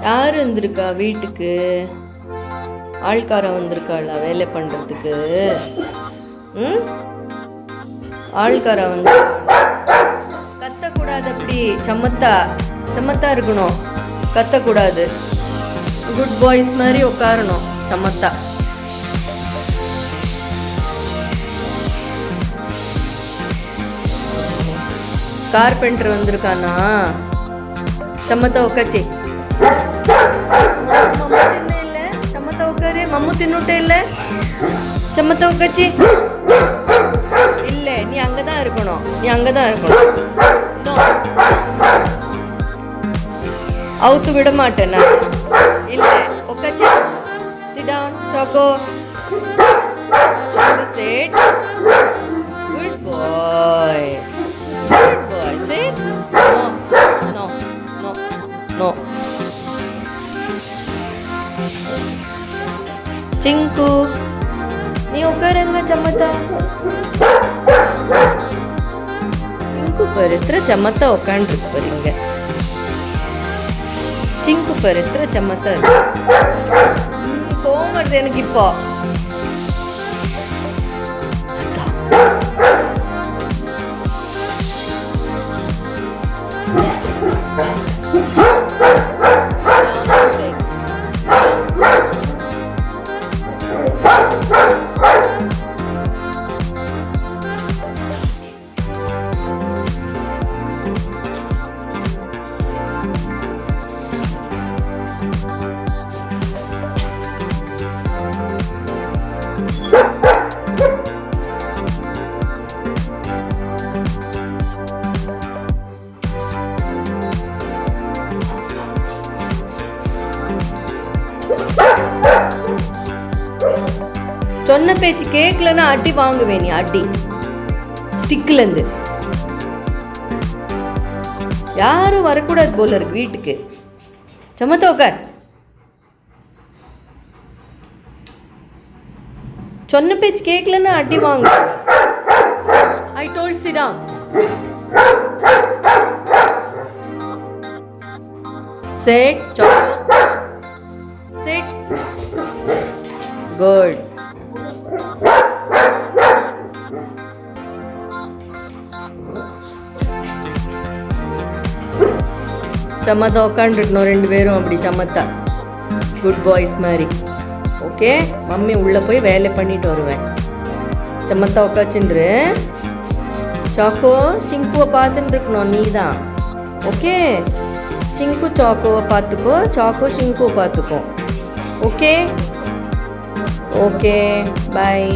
யார் வந்திருக்கா வீட்டுக்கு? ஆள்காரன் வந்திருக்காளா வேலை பண்ணுறதுக்கு? ஆள்காரன் வந்து கத்தக்கூடாது, அப்படி சமத்தா சமத்தா இருக்கணும், கத்தக்கூடாது. குட் பாய்ஸ் மாதிரி உட்காரணும் சமத்தா. கார்பெண்டர் வந்திருக்கானா? ಚಮ್ಮತ್ತ ಒಕ್ಕಚ್ಚಿ ಮಮ್ಮು ತಿನ್ನ ಇಲ್ಲ ಚಮ್ಮತ್ತ ಒಕ್ಕರೆ ಮಮ್ಮು ತಿನ್ನುಟ್ಟೆ ಇಲ್ಲ ಚಮ್ಮತ್ತ ಒಕ್ಕಚ್ಚಿ இல்லை, நீ அங்கே தான் இருக்கணும், நீ அங்கே தான் இருக்கணும். அவுத்து விட மாட்டேன் நான். இல்லை, ஒக்கச்சி sit down. Chacko sit. Good boy. Good boy. Sit. No. No. No. Cinku. நீ உட்காருங்க சம்மத்தா. சிங்கு பாரு எத்தனை சம்மத்தா உட்காந்துருக்கு பாருங்க. சிங்கு பாரு எத்தனை சம்மத்தா இருக்கு. கோவம் வருது எனக்கு இப்போ. சொன்ன பேச்சு கேட்கலன்னா அடி வாங்குவேன். நீ அடி ஸ்டிக்லேருந்து. யாரும் வரக்கூடாது போல இருக்கு வீட்டுக்கு. சமத்தா உட்கார். சொன்ன பேச்சு கேட்கலன்னா அடி வாங்க. I told sit down. Sit Chacko. Sit. Good. சம்மத்தா உட்காந்துருக்கணும் ரெண்டு பேரும் அப்படி சம்மத்தா. குட் பாய்ஸ் மாதிரி. ஓகே, மம்மி உள்ளே போய் வேலை பண்ணிட்டு வருவேன். சம்மத்தா உட்காச்சுன்று. சாக்கோ சிங்குவை பார்த்துட்டு இருக்கணும் நீ தான். ஓகே, சிங்கு சாக்கோவை பார்த்துக்கோ, சாக்கோ சிங்குவை பார்த்துக்கோ. ஓகே ஓகே, பாய்.